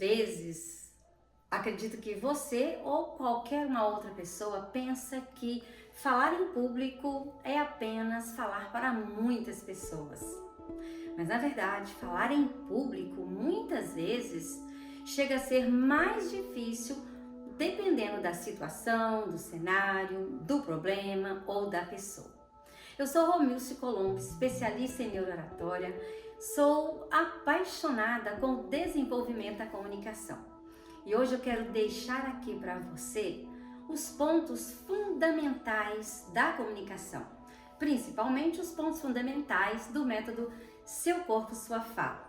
vezes, acredito que você ou qualquer uma outra pessoa pensa que falar em público é apenas falar para muitas pessoas. Mas na verdade, falar em público muitas vezes chega a ser mais difícil dependendo da situação, do cenário, do problema ou da pessoa. Eu sou Romilce Colombo, especialista em neurooratória, sou apaixonada com desenvolvimento da comunicação. E hoje eu quero deixar aqui para você os pontos fundamentais da comunicação, principalmente os pontos fundamentais do método Seu Corpo, Sua Fala.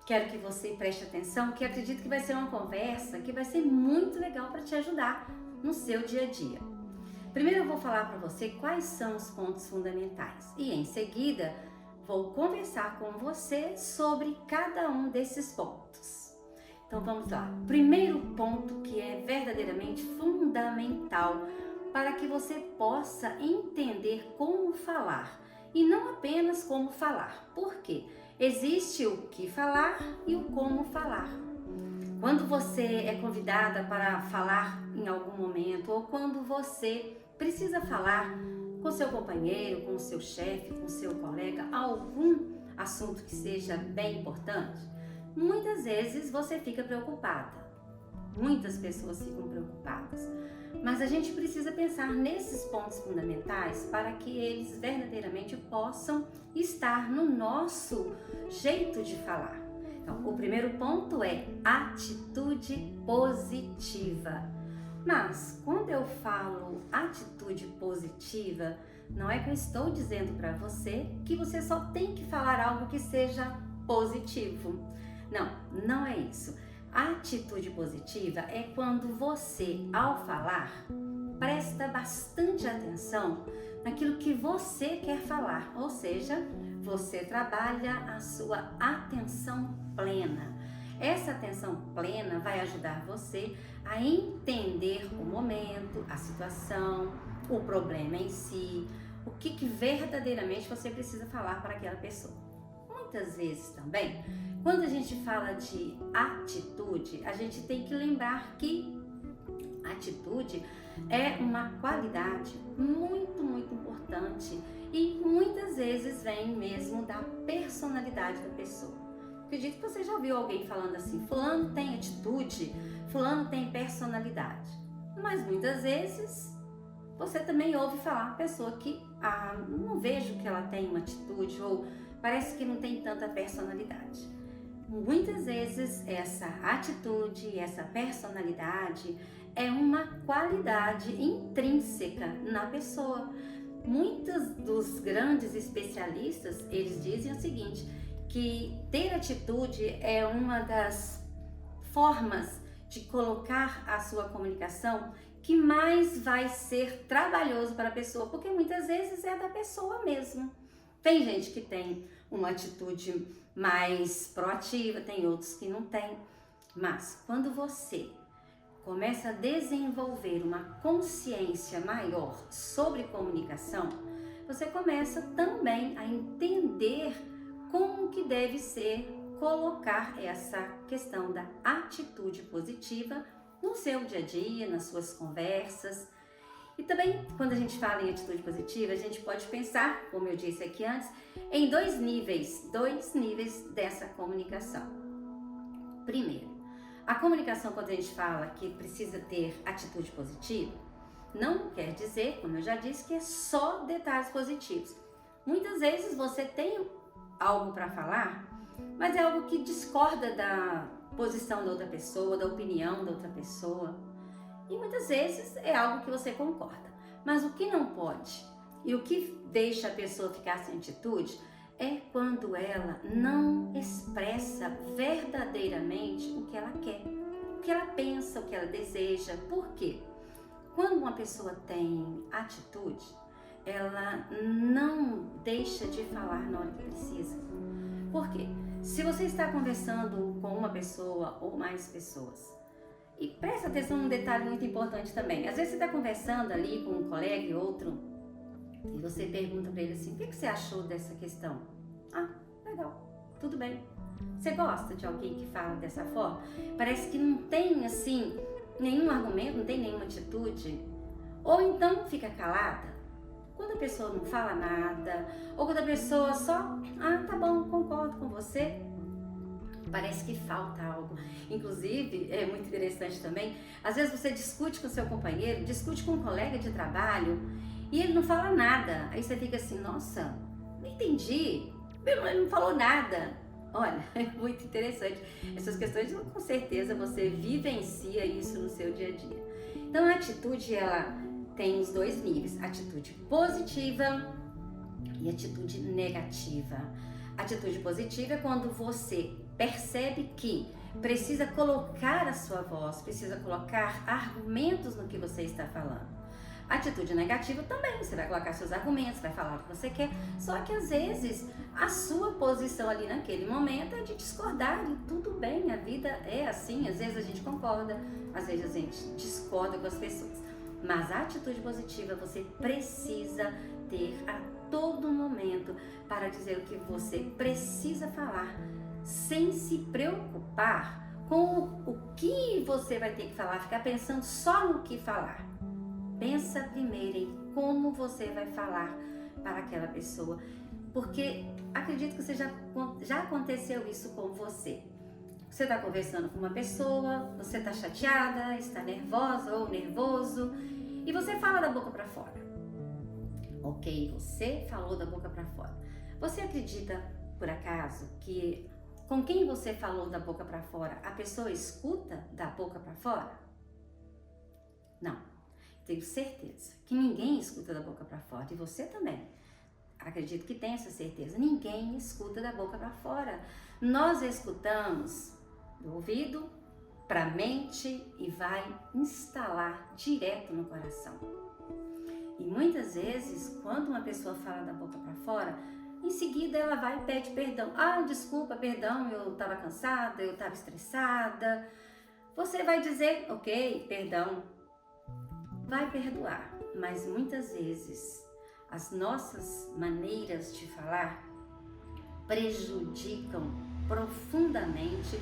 Quero que você preste atenção, que acredito que vai ser uma conversa que vai ser muito legal para te ajudar no seu dia a dia. Primeiro eu vou falar para você quais são os pontos fundamentais e em seguida vou conversar com você sobre cada um desses pontos. Então vamos lá. Primeiro ponto que é verdadeiramente fundamental para que você possa entender como falar e não apenas como falar. Por quê? Existe o que falar e o como falar. Quando você é convidada para falar em algum momento ou quando você precisa falar com seu companheiro, com o seu chefe, com o seu colega, algum assunto que seja bem importante, muitas vezes você fica preocupada. Muitas pessoas ficam preocupadas. Mas a gente precisa pensar nesses pontos fundamentais para que eles verdadeiramente possam estar no nosso jeito de falar. Então, o primeiro ponto é atitude positiva. Mas quando eu falo atitude positiva, não é que eu estou dizendo para você que você só tem que falar algo que seja positivo. Não, não é isso. A atitude positiva é quando você, ao falar, presta bastante atenção naquilo que você quer falar, ou seja, você trabalha a sua atenção plena. Essa atenção plena vai ajudar você a entender o momento, a situação, o problema em si, o que verdadeiramente você precisa falar para aquela pessoa. Muitas vezes também, quando a gente fala de atitude, a gente tem que lembrar que atitude é uma qualidade muito, muito importante e muitas vezes vem mesmo da personalidade da pessoa. Acredito que você já ouviu alguém falando assim, fulano tem atitude, fulano tem personalidade. Mas muitas vezes você também ouve falar a pessoa que não vejo que ela tem uma atitude ou parece que não tem tanta personalidade. Muitas vezes essa atitude, essa personalidade é uma qualidade intrínseca na pessoa. Muitos dos grandes especialistas, eles dizem o seguinte, que ter atitude é uma das formas de colocar a sua comunicação que mais vai ser trabalhoso para a pessoa, porque muitas vezes é da pessoa mesmo. Tem gente que tem uma atitude mais proativa, tem outros que não tem, mas quando você começa a desenvolver uma consciência maior sobre comunicação, você começa também a entender como que deve ser colocar essa questão da atitude positiva no seu dia a dia, nas suas conversas. E também, quando a gente fala em atitude positiva, a gente pode pensar, como eu disse aqui antes, em dois níveis dessa comunicação. Primeiro, a comunicação, quando a gente fala que precisa ter atitude positiva, não quer dizer, como eu já disse, que é só detalhes positivos. Muitas vezes você tem algo para falar, mas é algo que discorda da posição da outra pessoa, da opinião da outra pessoa. E muitas vezes é algo que você concorda. Mas o que não pode e o que deixa a pessoa ficar sem atitude é quando ela não expressa verdadeiramente o que ela quer, o que ela pensa, o que ela deseja. Por quê? Quando uma pessoa tem atitude, ela não deixa de falar na hora que precisa. Por quê? Se você está conversando com uma pessoa ou mais pessoas, e presta atenção num detalhe muito importante também. Às vezes você está conversando ali com um colega e outro, e você pergunta para ele assim, o que você achou dessa questão? Ah, legal, tudo bem. Você gosta de alguém que fala dessa forma? Parece que não tem, assim, nenhum argumento, não tem nenhuma atitude. Ou então fica calada. Quando a pessoa não fala nada, ou quando a pessoa só, tá bom, concordo com você, parece que falta algo. Inclusive, é muito interessante também, às vezes você discute com seu companheiro, discute com um colega de trabalho, e ele não fala nada. Aí você fica assim, nossa, não entendi, ele não falou nada. Olha, é muito interessante. Essas questões, com certeza, você vivencia isso no seu dia a dia. Então, a atitude, ela tem os dois níveis, atitude positiva e atitude negativa. Atitude positiva é quando você percebe que precisa colocar a sua voz, precisa colocar argumentos no que você está falando. Atitude negativa também, você vai colocar seus argumentos, vai falar o que você quer, só que às vezes a sua posição ali naquele momento é de discordar e tudo bem, a vida é assim, às vezes a gente concorda, às vezes a gente discorda com as pessoas. Mas a atitude positiva você precisa ter a todo momento para dizer o que você precisa falar, sem se preocupar com o que você vai ter que falar, ficar pensando só no que falar. Pensa primeiro em como você vai falar para aquela pessoa, porque acredito que já aconteceu isso com você. Você está conversando com uma pessoa, você está chateada, está nervosa ou nervoso e você fala da boca para fora. Ok, você falou da boca para fora. Você acredita, por acaso, que com quem você falou da boca para fora, a pessoa escuta da boca para fora? Não. Tenho certeza que ninguém escuta da boca para fora, e você também. Acredito que tem essa certeza. Ninguém escuta da boca para fora. Nós escutamos do ouvido para a mente e vai instalar direto no coração. E muitas vezes, quando uma pessoa fala da boca para fora, em seguida ela vai e pede perdão. Desculpa, perdão, eu estava cansada, eu estava estressada. Você vai dizer, ok, perdão. Vai perdoar, mas muitas vezes as nossas maneiras de falar prejudicam profundamente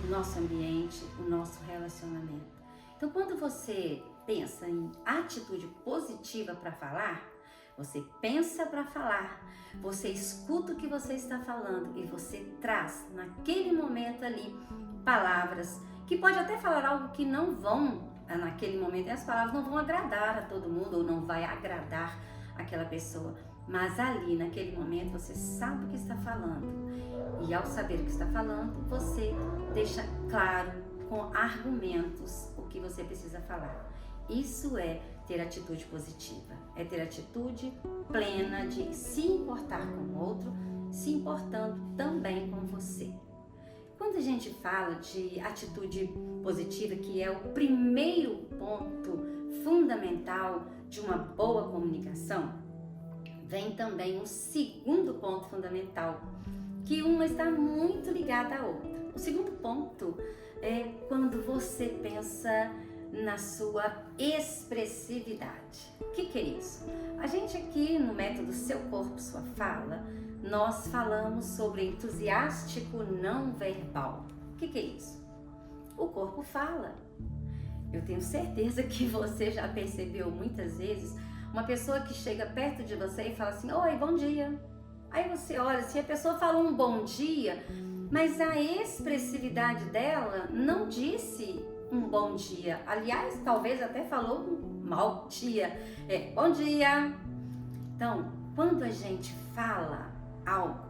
o nosso ambiente, o nosso relacionamento. Então, quando você pensa em atitude positiva para falar, você pensa para falar, você escuta o que você está falando e você traz naquele momento ali palavras que pode até falar algo que não vão naquele momento, as palavras não vão agradar a todo mundo ou não vai agradar aquela pessoa, mas ali naquele momento você sabe o que está falando e ao saber o que está falando, você deixa claro com argumentos o que você precisa falar. Isso é ter atitude positiva, é ter atitude plena de se importar com o outro, se importando também com você. Quando a gente fala de atitude positiva, que é o primeiro ponto fundamental de uma boa comunicação, vem também um segundo ponto fundamental, que uma está muito ligada à outra. O segundo ponto é quando você pensa na sua expressividade. O que é isso? A gente aqui no método Seu Corpo, Sua Fala, nós falamos sobre entusiástico não verbal. O que é isso? O corpo fala. Eu tenho certeza que você já percebeu muitas vezes uma pessoa que chega perto de você e fala assim, oi, bom dia. Aí você olha, se a pessoa falou um bom dia, mas a expressividade dela não disse um bom dia. Aliás, talvez até falou um mau dia. Bom dia. Então, quando a gente fala algo,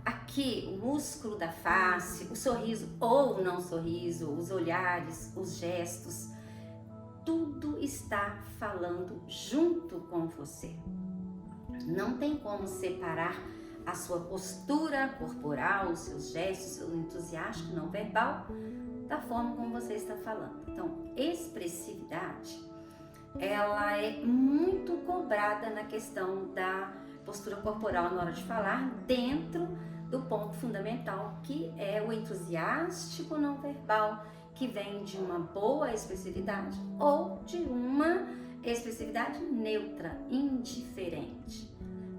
aqui o músculo da face, o sorriso ou o não sorriso, os olhares, os gestos, tudo está falando junto com você. Não tem como separar a sua postura corporal, os seus gestos, seu entusiasmo não verbal, da forma como você está falando. Então, expressividade, ela é muito cobrada na questão da postura corporal na hora de falar, dentro do ponto fundamental, que é o entusiástico não verbal, que vem de uma boa expressividade ou de uma expressividade neutra, indiferente.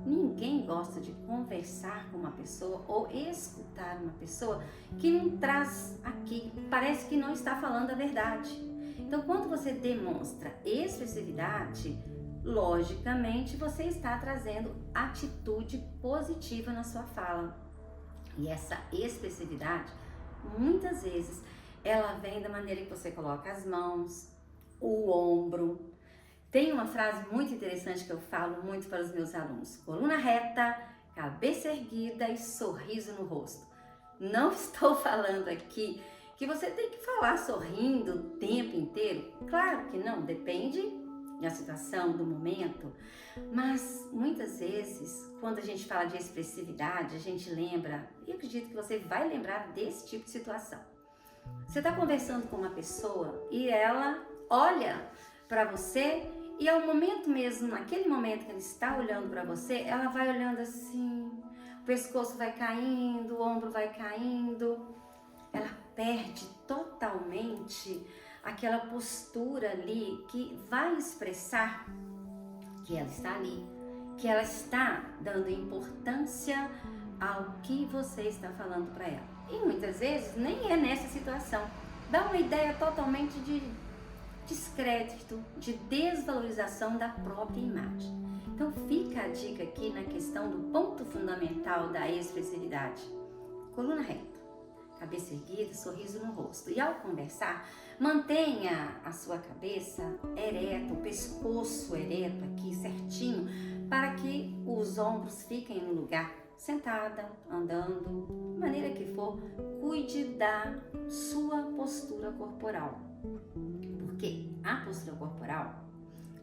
Ninguém gosta de conversar com uma pessoa ou escutar uma pessoa que não traz aqui, parece que não está falando a verdade. Então, quando você demonstra expressividade, logicamente você está trazendo atitude positiva na sua fala. E essa expressividade, muitas vezes, ela vem da maneira que você coloca as mãos, o ombro. Tem uma frase muito interessante que eu falo muito para os meus alunos: coluna reta, cabeça erguida e sorriso no rosto. Não estou falando aqui que você tem que falar sorrindo o tempo inteiro. Claro que não, depende da situação, do momento. Mas muitas vezes, quando a gente fala de expressividade, a gente lembra, e eu acredito que você vai lembrar desse tipo de situação. Você está conversando com uma pessoa e ela olha para você e ao momento mesmo, naquele momento que ela está olhando para você, ela vai olhando assim, o pescoço vai caindo, o ombro vai caindo, ela perde totalmente aquela postura ali que vai expressar que ela está ali, que ela está dando importância ao que você está falando para ela. E muitas vezes nem é nessa situação. Dá uma ideia totalmente de descrédito, de desvalorização da própria imagem. Então fica a dica aqui na questão do ponto fundamental da expressividade. Coluna reta, cabeça erguida, sorriso no rosto. E ao conversar, mantenha a sua cabeça ereta, o pescoço ereto aqui certinho, para que os ombros fiquem no lugar. Sentada, andando, de maneira que for, cuide da sua postura corporal. Porque a postura corporal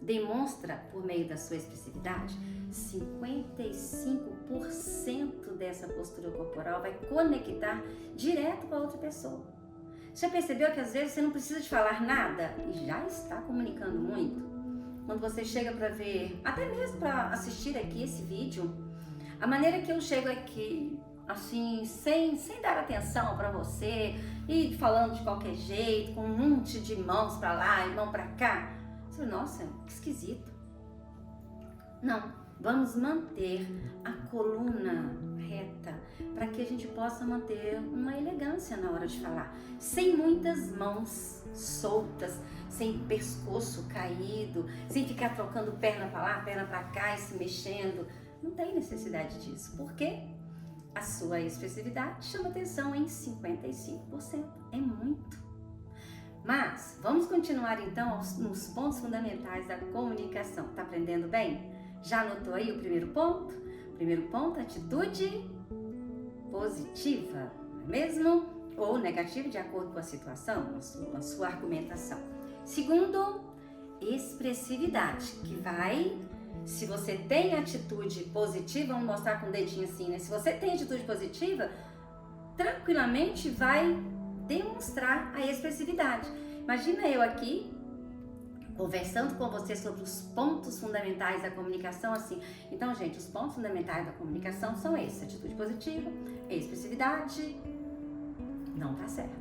demonstra, por meio da sua expressividade, 55% dessa postura corporal vai conectar direto com a outra pessoa. Já percebeu que às vezes você não precisa de falar nada e já está comunicando muito? Quando você chega para ver, até mesmo para assistir aqui esse vídeo, a maneira que eu chego aqui, assim, sem dar atenção para você e falando de qualquer jeito, com um monte de mãos para lá e mão para cá, você fala, nossa, que esquisito. Não, vamos manter a coluna reta para que a gente possa manter uma elegância na hora de falar, sem muitas mãos soltas, sem pescoço caído, sem ficar trocando perna para lá, perna para cá e se mexendo. Não tem necessidade disso, porque a sua expressividade chama atenção em 55%, é muito. Mas vamos continuar então nos pontos fundamentais da comunicação. Tá aprendendo bem? Já anotou aí o primeiro ponto? O primeiro ponto, atitude positiva, não é mesmo? Ou negativa, de acordo com a situação, a sua argumentação. Segundo, expressividade, que vai... Se você tem atitude positiva, vamos mostrar com o dedinho assim, né? Se você tem atitude positiva, tranquilamente vai demonstrar a expressividade. Imagina eu aqui, conversando com você sobre os pontos fundamentais da comunicação, assim. Então, gente, os pontos fundamentais da comunicação são esses: atitude positiva, expressividade. Não tá certo.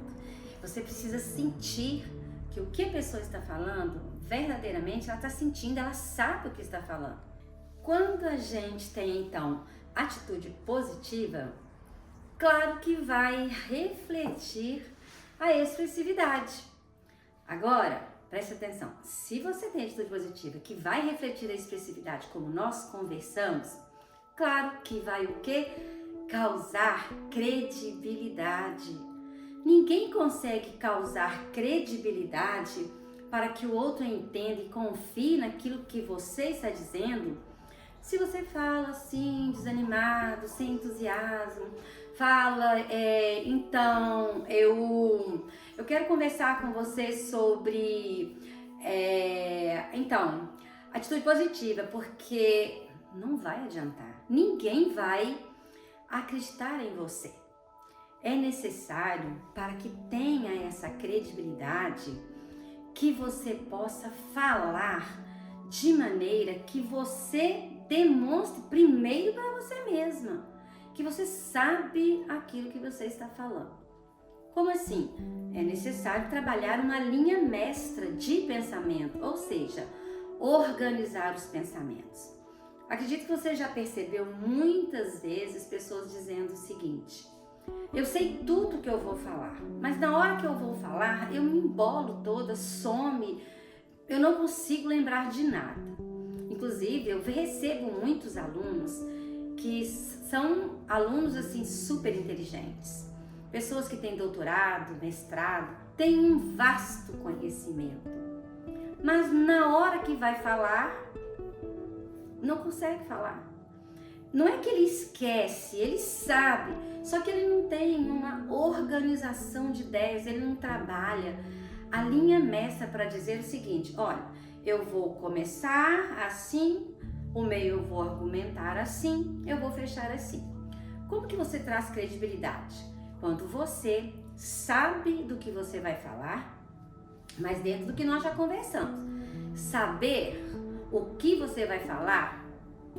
Você precisa sentir que o que a pessoa está falando, verdadeiramente ela está sentindo, ela sabe o que está falando. Quando a gente tem, então, atitude positiva, claro que vai refletir a expressividade. Agora, preste atenção, se você tem atitude positiva que vai refletir a expressividade como nós conversamos, claro que vai o quê? Causar credibilidade. Ninguém consegue causar credibilidade para que o outro entenda e confie naquilo que você está dizendo, se você fala assim, desanimado, sem entusiasmo, fala, então, eu quero conversar com você sobre, então, atitude positiva, porque não vai adiantar, ninguém vai acreditar em você. É necessário, para que tenha essa credibilidade, que você possa falar de maneira que você demonstre primeiro para você mesma, que você sabe aquilo que você está falando. Como assim? É necessário trabalhar uma linha mestra de pensamento, ou seja, organizar os pensamentos. Acredito que você já percebeu muitas vezes pessoas dizendo o seguinte: eu sei tudo que eu vou falar, mas na hora que eu vou falar, eu me embolo toda, some, eu não consigo lembrar de nada. Inclusive, eu recebo muitos alunos que são alunos assim super inteligentes, pessoas que têm doutorado, mestrado, têm um vasto conhecimento, mas na hora que vai falar, não consegue falar. Não é que ele esquece, ele sabe, só que ele não tem uma organização de ideias, ele não trabalha a linha mestra para dizer o seguinte: olha, eu vou começar assim, o meio eu vou argumentar assim, eu vou fechar assim. Como que você traz credibilidade? Quando você sabe do que você vai falar, mas dentro do que nós já conversamos. Saber o que você vai falar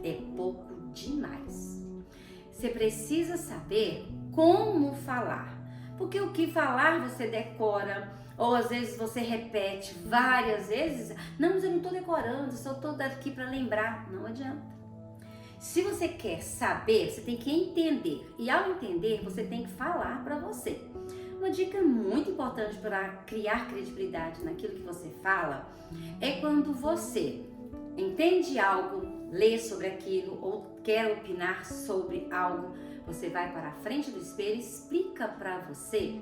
é pouco demais. Você precisa saber como falar, porque o que falar você decora, ou às vezes você repete várias vezes. Não, mas eu não estou decorando, só estou aqui para lembrar. Não adianta. Se você quer saber, você tem que entender, e ao entender você tem que falar para você. Uma dica muito importante para criar credibilidade naquilo que você fala é quando você entende algo, lê sobre aquilo ou quer opinar sobre algo, você vai para a frente do espelho e explica para você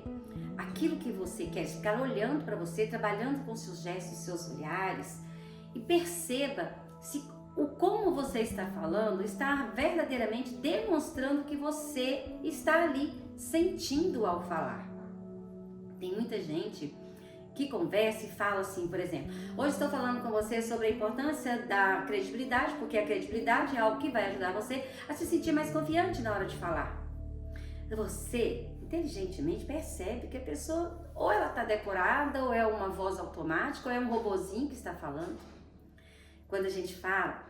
aquilo que você quer, ficar olhando para você, trabalhando com seus gestos, seus olhares, e perceba se o como você está falando está verdadeiramente demonstrando que você está ali sentindo ao falar. Tem muita gente que conversa e fala assim, por exemplo: hoje estou falando com você sobre a importância da credibilidade, porque a credibilidade é algo que vai ajudar você a se sentir mais confiante na hora de falar. Você, inteligentemente, percebe que a pessoa, ou ela está decorada, ou é uma voz automática, ou é um robozinho que está falando. Quando a gente fala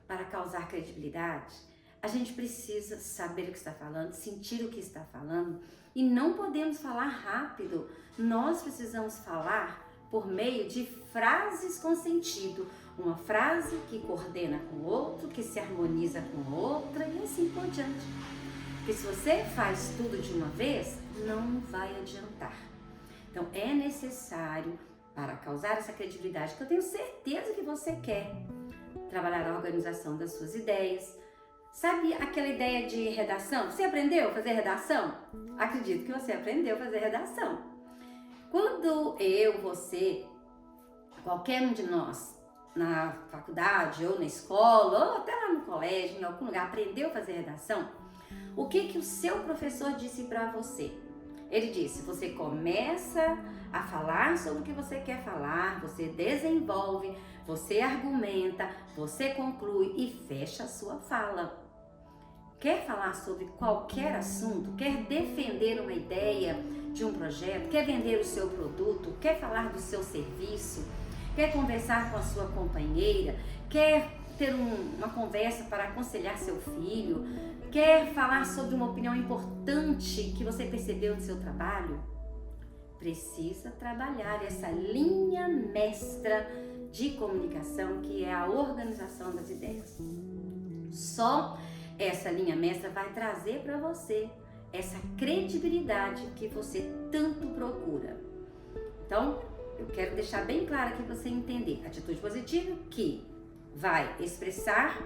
para causar credibilidade, a gente precisa saber o que está falando, sentir o que está falando, e não podemos falar rápido. Nós precisamos falar por meio de frases com sentido. Uma frase que coordena com o outro, que se harmoniza com outra e assim por diante. Porque se você faz tudo de uma vez, não vai adiantar. Então é necessário, para causar essa credibilidade, que eu tenho certeza que você quer, trabalhar a organização das suas ideias. Sabe aquela ideia de redação? Você aprendeu a fazer redação? Acredito que você aprendeu a fazer redação. Quando eu, você, qualquer um de nós, na faculdade ou na escola, ou até lá no colégio, em algum lugar, aprendeu a fazer redação, o que o seu professor disse para você? Ele disse: você começa a falar sobre o que você quer falar, você desenvolve, você argumenta, você conclui e fecha a sua fala. Quer falar sobre qualquer assunto, quer defender uma ideia de um projeto, quer vender o seu produto, quer falar do seu serviço, quer conversar com a sua companheira, quer ter uma conversa para aconselhar seu filho, quer falar sobre uma opinião importante que você percebeu no seu trabalho, precisa trabalhar essa linha mestra de comunicação, que é a organização das ideias. Só essa linha mestra vai trazer para você essa credibilidade que você tanto procura. Então, eu quero deixar bem claro aqui para você entender. Atitude positiva que vai expressar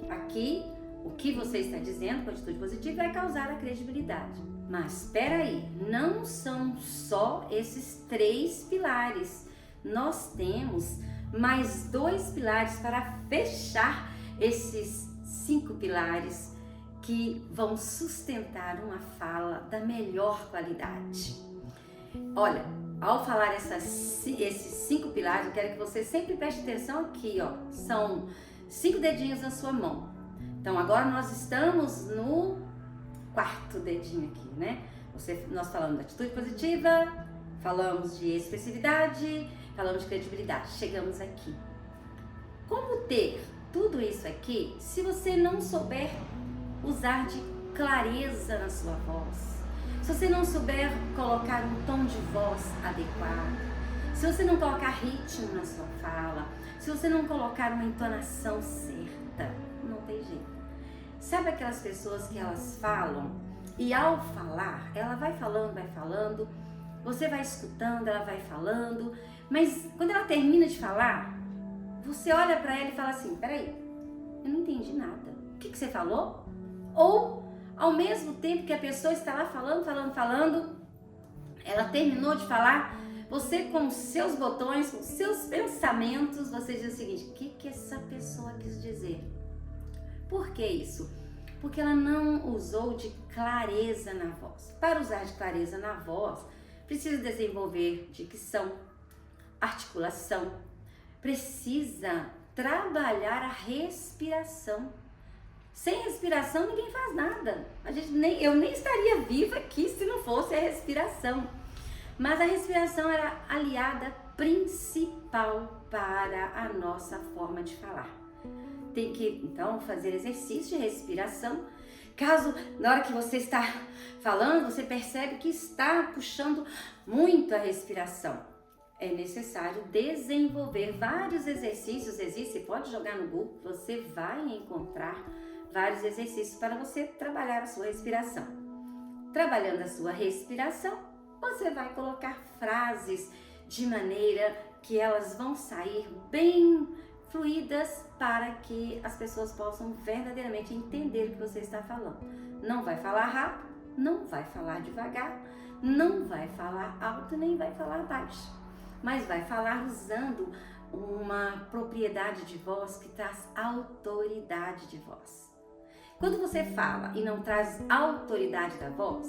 aqui o que você está dizendo com atitude positiva, vai causar a credibilidade. Mas espera aí, não são só esses 3 pilares. Nós temos mais 2 pilares para fechar esses 5 pilares que vão sustentar uma fala da melhor qualidade. Olha, ao falar esses 5 pilares, eu quero que você sempre preste atenção aqui, ó. São 5 dedinhos na sua mão. Então agora nós estamos no 4º dedinho aqui, né? Nós falamos de atitude positiva, falamos de expressividade, falamos de credibilidade. Chegamos aqui. Como ter tudo isso aqui se você não souber usar de clareza na sua voz? Se você não souber colocar um tom de voz adequado, se você não colocar ritmo na sua fala, se você não colocar uma entonação certa, não tem jeito. Sabe aquelas pessoas que elas falam e ao falar, ela vai falando, você vai escutando, ela vai falando, mas quando ela termina de falar, você olha para ela e fala assim, peraí, eu não entendi nada. O que você falou? Ou, ao mesmo tempo que a pessoa está lá falando, ela terminou de falar, você com seus botões, com seus pensamentos, você diz o seguinte, o que essa pessoa quis dizer? Por que isso? Porque ela não usou de clareza na voz. Para usar de clareza na voz, precisa desenvolver dicção, articulação, precisa trabalhar a respiração. Sem respiração ninguém faz nada. Eu nem estaria viva aqui se não fosse a respiração. Mas a respiração era a aliada principal para a nossa forma de falar. Tem que, então, fazer exercício de respiração. Caso, na hora que você está falando, você percebe que está puxando muito a respiração. É necessário desenvolver vários exercícios. Você pode jogar no Google, você vai encontrar vários exercícios para você trabalhar a sua respiração. Trabalhando a sua respiração, você vai colocar frases de maneira que elas vão sair bem fluídas para que as pessoas possam verdadeiramente entender o que você está falando. Não vai falar rápido, não vai falar devagar, não vai falar alto, nem vai falar baixo, mas vai falar usando uma propriedade de voz que traz autoridade de voz. Quando você fala e não traz autoridade da voz,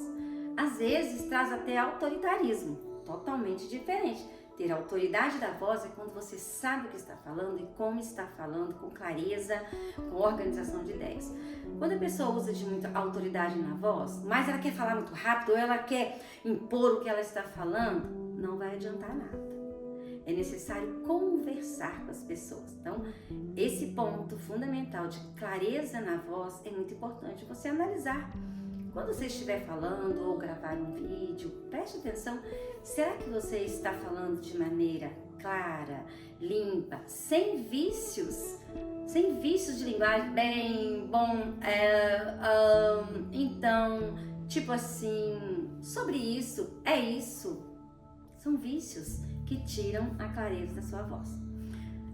às vezes traz até autoritarismo, totalmente diferente. Ter autoridade da voz é quando você sabe o que está falando e como está falando, com clareza, com organização de ideias. Quando a pessoa usa de muita autoridade na voz, mas ela quer falar muito rápido ou ela quer impor o que ela está falando, não vai adiantar nada. É necessário conversar com as pessoas. Então, esse ponto fundamental de clareza na voz é muito importante você analisar. Quando você estiver falando ou gravar um vídeo, preste atenção, será que você está falando de maneira clara, limpa, sem vícios de linguagem, bem, bom, então, tipo assim, sobre isso, é isso. São vícios que tiram a clareza da sua voz.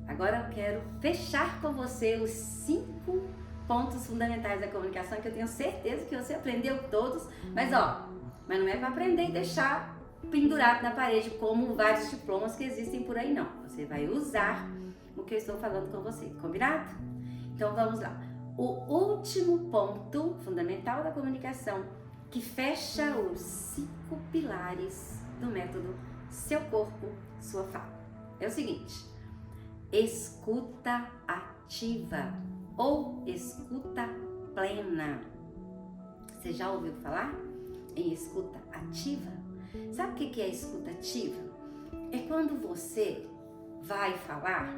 Agora eu quero fechar com você os 5 pontos fundamentais da comunicação que eu tenho certeza que você aprendeu todos, mas não é para aprender e deixar pendurado na parede como vários diplomas que existem por aí não. Você vai usar o que eu estou falando com você, combinado? Então vamos lá. O último ponto fundamental da comunicação que fecha os 5 pilares do método Seu Corpo, Sua Fala é o seguinte: escuta ativa ou escuta plena. Você já ouviu falar em escuta ativa? Sabe o que é escuta ativa? É quando você vai falar,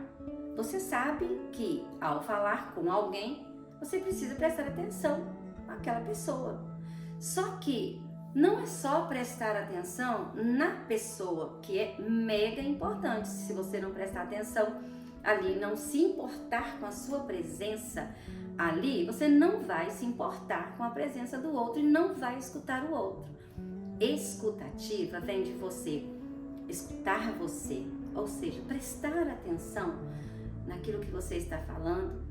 você sabe que ao falar com alguém, você precisa prestar atenção àquela pessoa. Só que não é só prestar atenção na pessoa, que é mega importante. Se você não prestar atenção ali, não se importar com a sua presença ali, você não vai se importar com a presença do outro e não vai escutar o outro. Escutativa vem de você escutar você, ou seja, prestar atenção naquilo que você está falando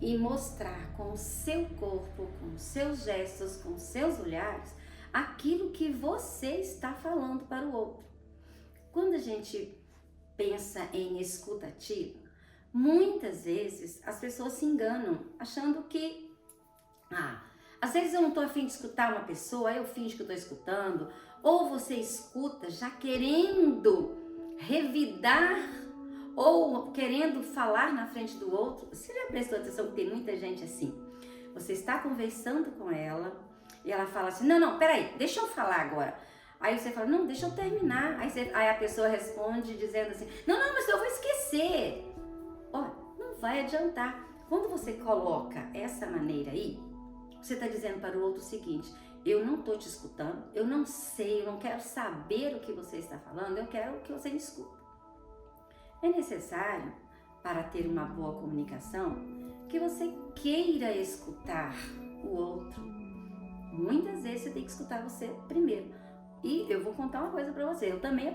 e mostrar com o seu corpo, com os seus gestos, com os seus olhares, aquilo que você está falando para o outro. Quando a gente pensa em escuta ativa, muitas vezes as pessoas se enganam achando que às vezes eu não estou a fim de escutar uma pessoa, eu finjo que estou escutando, ou você escuta já querendo revidar ou querendo falar na frente do outro. Você já prestou atenção que tem muita gente assim? Você está conversando com ela e ela fala assim, não, peraí, deixa eu falar agora. Aí você fala, não, deixa eu terminar. Aí a pessoa responde dizendo assim, não, mas eu vou esquecer. Olha, não vai adiantar. Quando você coloca essa maneira aí, você está dizendo para o outro o seguinte, eu não estou te escutando, eu não sei, eu não quero saber o que você está falando, eu quero que você me escuta. É necessário, para ter uma boa comunicação, que você queira escutar o outro. Muitas vezes você tem que escutar você primeiro. E eu vou contar uma coisa pra você, eu também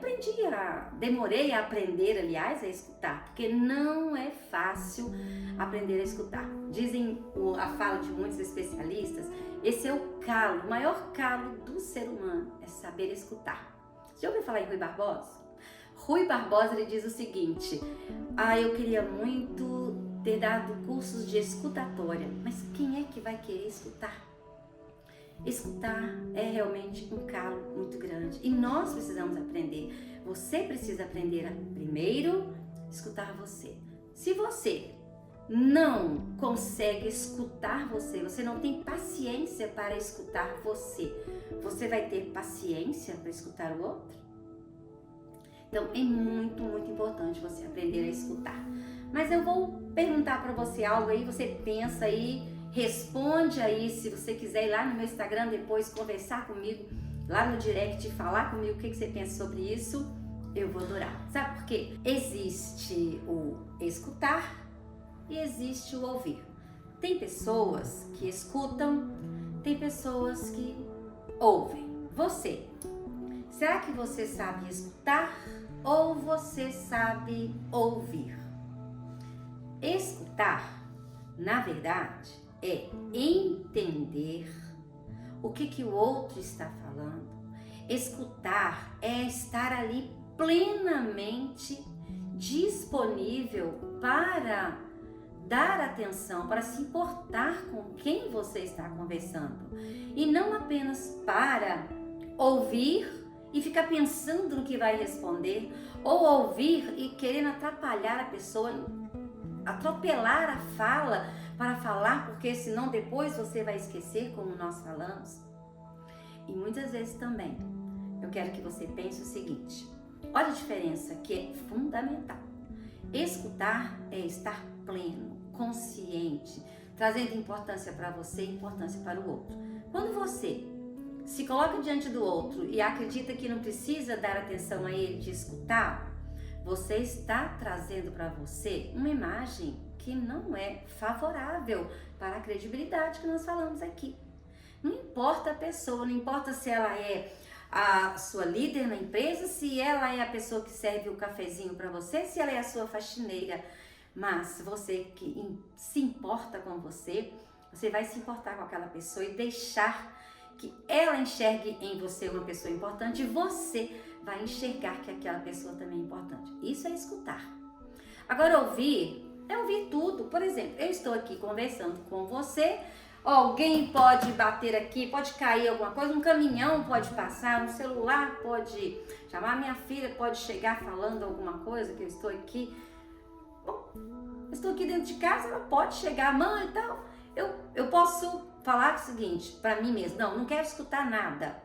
demorei a aprender, aliás, a escutar, porque não é fácil aprender a escutar. Dizem a fala de muitos especialistas, esse é o maior calo do ser humano, é saber escutar. Você já ouviu falar em Rui Barbosa? Rui Barbosa, ele diz o seguinte: eu queria muito ter dado cursos de escutatória, mas quem é que vai querer escutar? Escutar é realmente um calo muito grande e nós precisamos aprender. Você precisa aprender a primeiro escutar você. Se você não consegue escutar você não tem paciência para escutar você vai ter paciência para escutar o outro? Então é muito, muito importante você aprender a escutar. Mas eu vou perguntar para você algo aí, você pensa aí, responde aí, se você quiser ir lá no meu Instagram depois conversar comigo, lá no direct, falar comigo o que você pensa sobre isso, eu vou adorar. Sabe por quê? Existe o escutar e existe o ouvir. Tem pessoas que escutam, tem pessoas que ouvem. Você, será que você sabe escutar ou você sabe ouvir? Escutar, na verdade, é entender o que o outro está falando. Escutar é estar ali plenamente disponível para dar atenção, para se importar com quem você está conversando. E não apenas para ouvir e ficar pensando no que vai responder, ou ouvir e querendo atrapalhar a pessoa, atropelar a fala para falar, porque senão depois você vai esquecer, como nós falamos. E muitas vezes também, eu quero que você pense o seguinte: olha a diferença que é fundamental. Escutar é estar pleno, consciente, trazendo importância para você e importância para o outro. Quando você se coloca diante do outro e acredita que não precisa dar atenção a ele, de escutar, você está trazendo para você uma imagem que não é favorável para a credibilidade que nós falamos aqui. Não importa a pessoa, não importa se ela é a sua líder na empresa, se ela é a pessoa que serve o cafezinho para você, se ela é a sua faxineira, mas você que se importa com você vai se importar com aquela pessoa e deixar que ela enxergue em você uma pessoa importante e você vai enxergar que aquela pessoa também é importante. Isso é escutar. Agora, ouvir é ouvir tudo. Por exemplo, eu estou aqui conversando com você, alguém pode bater aqui, pode cair alguma coisa, um caminhão pode passar, um celular pode chamar, minha filha pode chegar falando alguma coisa, que eu estou aqui. Bom, eu estou aqui dentro de casa, ela pode chegar, mãe e tal. Eu posso falar o seguinte para mim mesma: não quero escutar nada.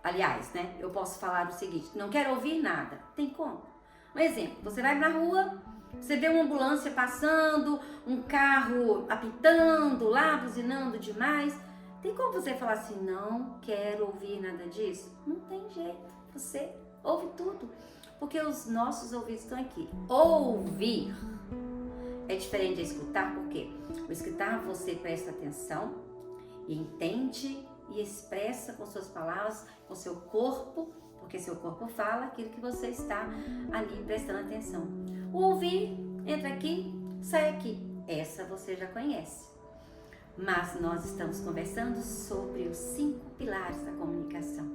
Aliás, né, eu posso falar o seguinte: não quero ouvir nada. Tem como? Um exemplo, você vai na rua, você vê uma ambulância passando, um carro apitando lá, buzinando demais. Tem como você falar assim: não quero ouvir nada disso? Não tem jeito, você ouve tudo, porque os nossos ouvidos estão aqui. Ouvir é diferente de escutar, porque o escutar você presta atenção e entende e expressa com suas palavras, com seu corpo, porque seu corpo fala aquilo que você está ali prestando atenção. O ouvir entra aqui, sai aqui. Essa você já conhece. Mas nós estamos conversando sobre os 5 pilares da comunicação.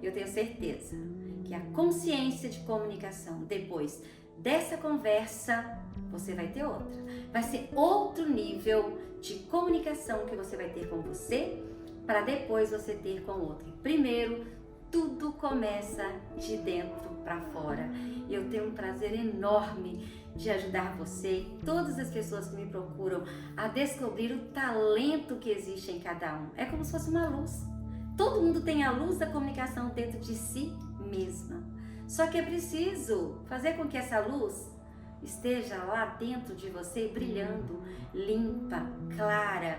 Eu tenho certeza que a consciência de comunicação, depois dessa conversa, você vai ter outra. Vai ser outro nível de comunicação que você vai ter com você, para depois você ter com o outro. Primeiro, tudo começa de dentro para fora. E eu tenho um prazer enorme de ajudar você e todas as pessoas que me procuram a descobrir o talento que existe em cada um. É como se fosse uma luz. Todo mundo tem a luz da comunicação dentro de si mesma. Só que é preciso fazer com que essa luz esteja lá dentro de você, brilhando, limpa, clara.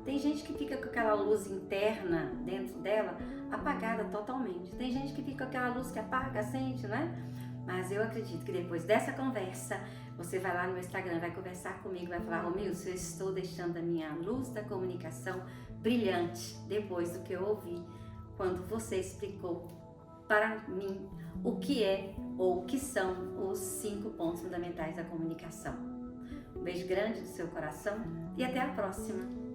Tem gente que fica com aquela luz interna dentro dela apagada totalmente. Tem gente que fica com aquela luz que apaga, acende, né? Mas eu acredito que depois dessa conversa, Você vai lá no meu Instagram, vai conversar comigo, vai falar: Romilson, eu estou deixando a minha luz da comunicação brilhante depois do que eu ouvi quando você explicou para mim o que é ou o que são os 5 pontos fundamentais da comunicação. Um beijo grande do seu coração e até a próxima!